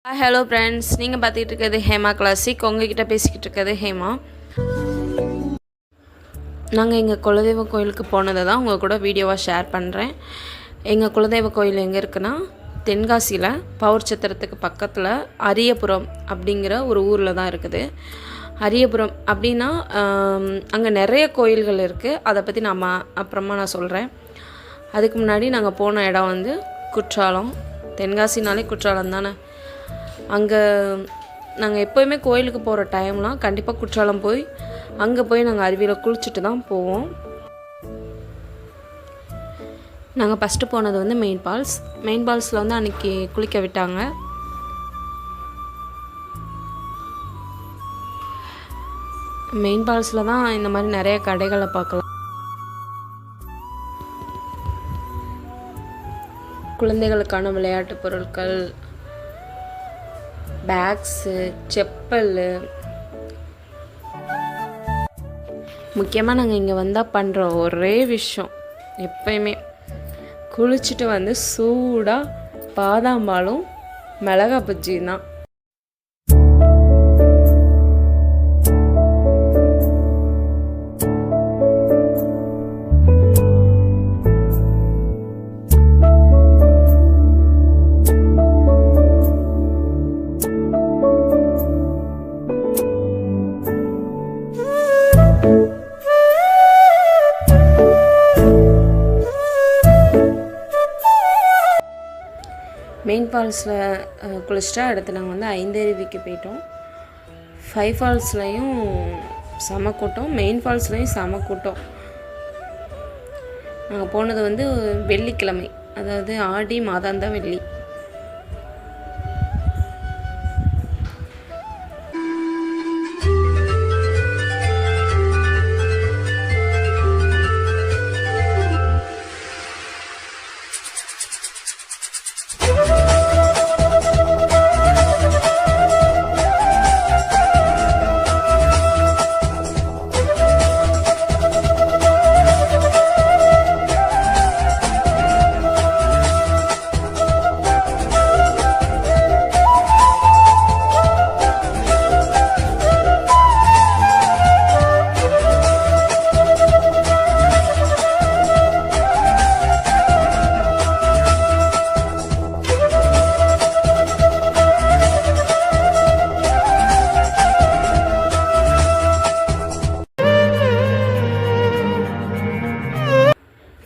Hello friends, நீங்கள் பார்த்துக்கிட்டு இருக்கிறது ஹேமா கிளாசிக். உங்ககிட்ட பேசிக்கிட்டு இருக்கிறது ஹேமா. நாங்கள் எங்கள் குலதெய்வ கோயிலுக்கு போனதை தான் உங்கள் கூட வீடியோவாக ஷேர் பண்ணுறேன். எங்கள் குலதெய்வ கோயில் எங்கே இருக்குன்னா, தென்காசியில் பவுர் சத்திரத்துக்கு பக்கத்தில் அரியபுரம் அப்படிங்கிற ஒரு ஊரில் தான் இருக்குது. அரியபுரம் அப்படின்னா அங்கே நிறைய கோயில்கள் இருக்குது. அதை பற்றி அப்புறமா நான் சொல்கிறேன். அதுக்கு முன்னாடி நாங்கள் போன இடம் வந்து குற்றாலம். தென்காசினாலே குற்றாலம் தானே. அங்கே நாங்கள் எப்போயுமே கோயிலுக்கு போகிற டைம்லாம் கண்டிப்பாக குற்றாலம் போய் அங்கே போய் நாங்கள் அருவியில் குளிச்சுட்டு தான் போவோம். நாங்கள் ஃபஸ்ட்டு போனது வந்து மெயின் ஃபால்ஸில் வந்து அன்றைக்கி குளிக்க விட்டாங்க. மெயின் ஃபால்ஸில் தான் இந்த மாதிரி நிறைய கடைகளை பார்க்கலாம். குழந்தைகளுக்கான விளையாட்டு பொருட்கள், பேக்ஸு, செப்பல். முக்கியமாக நாங்கள் இங்கே வந்தால் பண்ணுற ஒரே விஷயம், எப்பயுமே குளிச்சுட்டு வந்து சூடாக பாதாம் பாலும் மிளகா பஜ்ஜியும் தான். மெயின் ஃபால்ஸில் குளிச்சுட்டா அடுத்து நாங்கள் வந்து ஐந்தருவிக்கு போயிட்டோம். 5 ஃபால்ஸ்லையும் செம கூட்டம், மெயின் ஃபால்ஸ்லையும் செம கூட்டம். நாங்கள் போனது வந்து வெள்ளிக்கிழமை, அதாவது ஆடி மாதாந்த வெள்ளி.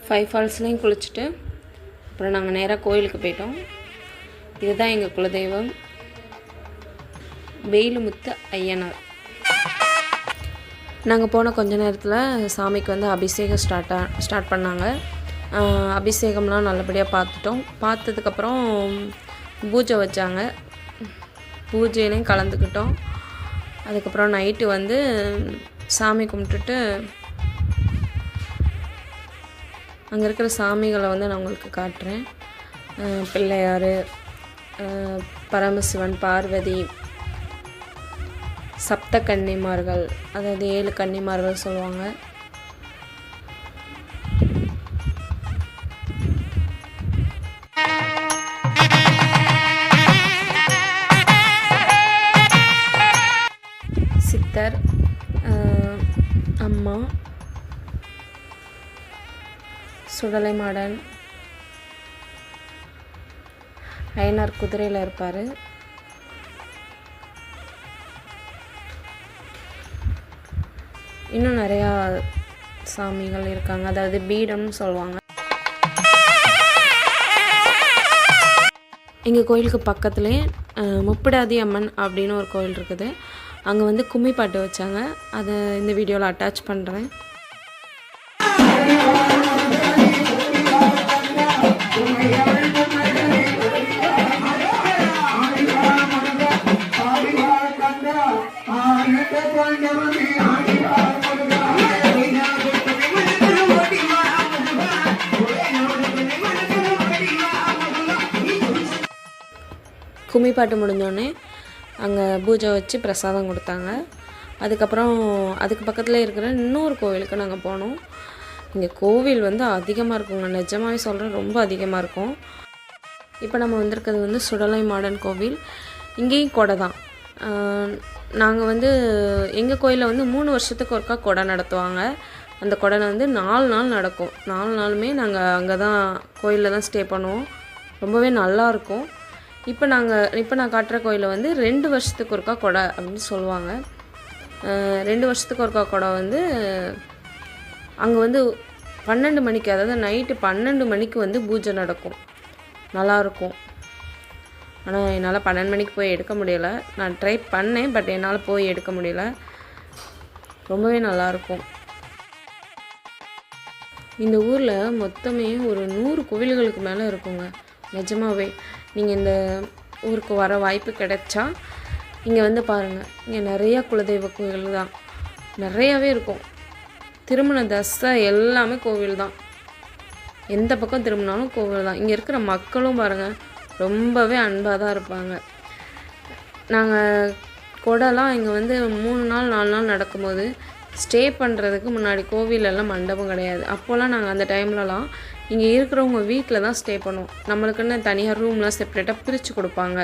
ஃபைவ் ஃபால்ஸ்லையும் குளிச்சுட்டு அப்புறம் நாங்கள் நேராக கோயிலுக்கு போயிட்டோம். இதுதான் எங்கள் குலதெய்வம், வேலுமுத்து ஐயனார். நாங்கள் போன கொஞ்ச நேரத்தில் சாமிக்கு வந்து அபிஷேகம் ஸ்டார்ட் பண்ணாங்க. அபிஷேகம்லாம் நல்லபடியாக பார்த்துட்டோம். பார்த்ததுக்கப்புறம் பூஜை வச்சாங்க, பூஜையிலையும் கலந்துக்கிட்டோம். அதுக்கப்புறம் நைட்டு வந்து சாமி கும்பிட்டுட்டு அங்கே இருக்கிற சாமிகளை வந்து நான் உங்களுக்கு காட்டுறேன். பிள்ளையார், பரமசிவன், பார்வதி, சப்த கன்னிமார்கள், அதாவது 7 கன்னிமார்கள் சொல்லுவாங்க. சித்தர், அம்மா, சுடலை மாடன், ஐயனார் குதிரையில் இருப்பார். இன்னும் நிறையா சாமிகள் இருக்காங்க, அதாவது பீடம்னு சொல்லுவாங்க. எங்கள் கோயிலுக்கு பக்கத்துலேயே முப்பிடாதி அம்மன் அப்படின்னு ஒரு கோயில் இருக்குது. அங்கே வந்து கும்மி பாட்டு வச்சாங்க, அதை இந்த வீடியோவில் அட்டாச் பண்ணுறேன். கும்மி பாட்டு முடிஞ்சோடனே அங்கே பூஜை வச்சு பிரசாதம் கொடுத்தாங்க. அதுக்கப்புறம் அதுக்கு பக்கத்தில் இருக்கிற இன்னொரு கோவிலுக்கு நாங்கள் போனோம். இங்கே கோவில் வந்து அதிகமாக இருக்குங்க, நிஜமாகவே சொல்கிறேன், ரொம்ப அதிகமாக இருக்கும். இப்போ நம்ம வந்திருக்கிறது வந்து சுடலை மாடன் கோவில். இங்கேயும் கொடை தான். நாங்கள் வந்து எங்கள் கோயிலில் வந்து 3 வருஷத்துக்கு ஒருக்கா கொடை நடத்துவாங்க. அந்த கொடை வந்து 4 நாள் நடக்கும். 4 நாளுமே நாங்கள் அங்கே தான் கோயிலில் தான் ஸ்டே பண்ணுவோம். ரொம்பவே நல்லாயிருக்கும். இப்போ நான் காட்டுற கோயிலில் வந்து 2 வருஷத்துக்கு ஒருக்கா கொடை அப்படின்னு சொல்லுவாங்க. 2 வருஷத்துக்கு ஒருக்கா கொடை வந்து அங்கே வந்து 12 மணிக்கு, அதாவது நைட்டு 12 மணிக்கு வந்து பூஜை நடக்கும். நல்லாயிருக்கும். ஆனால் என்னால் 12 மணிக்கு போய் எடுக்க முடியலை. நான் ட்ரை பண்ணேன், பட் என்னால் போய் எடுக்க முடியல. ரொம்பவே நல்லாயிருக்கும். இந்த ஊரில் மொத்தமே ஒரு 100 கோவில்களுக்கு மேலே இருக்குங்க. நிஜமாகவே நீங்கள் இந்த ஊருக்கு வர வாய்ப்பு கிடைச்சா இங்கே வந்து பாருங்கள். இங்கே நிறையா குலதெய்வ கோவில் தான் நிறையாவே இருக்கும். திருமண தசை எல்லாமே கோவில் தான். எந்த பக்கம் திரும்பினாலும் கோவில் தான். இங்கே இருக்கிற மக்களும் பாருங்கள் ரொம்பவே அன்பாக தான் இருப்பாங்க. நாங்கள் கொடைலாம் இங்கே வந்து 3 நாள் 4 நாள் நடக்கும்போது ஸ்டே பண்ணுறதுக்கு முன்னாடி கோவிலெல்லாம் மண்டபம் கிடையாது. அப்போல்லாம் நாங்கள் அந்த டைம்லலாம் இங்கே இருக்கிறவங்க வீட்டில் தான் ஸ்டே பண்ணுவோம். நம்மளுக்குன்னு தனியாக ரூம்லாம் செப்பரேட்டாக பிரித்து கொடுப்பாங்க.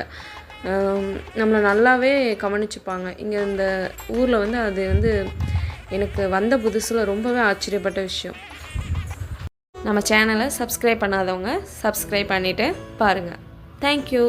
நம்மளை நல்லாவே கவனிச்சுப்பாங்க. இங்கே இந்த ஊரில் வந்து அது வந்து எனக்கு வந்த புதுசில் ரொம்பவே ஆச்சரியப்பட்ட விஷயம். நம்ம சேனலை சப்ஸ்கிரைப் பண்ணாதவங்க சப்ஸ்கிரைப் பண்ணிவிட்டு பாருங்கள். தேங்க்யூ.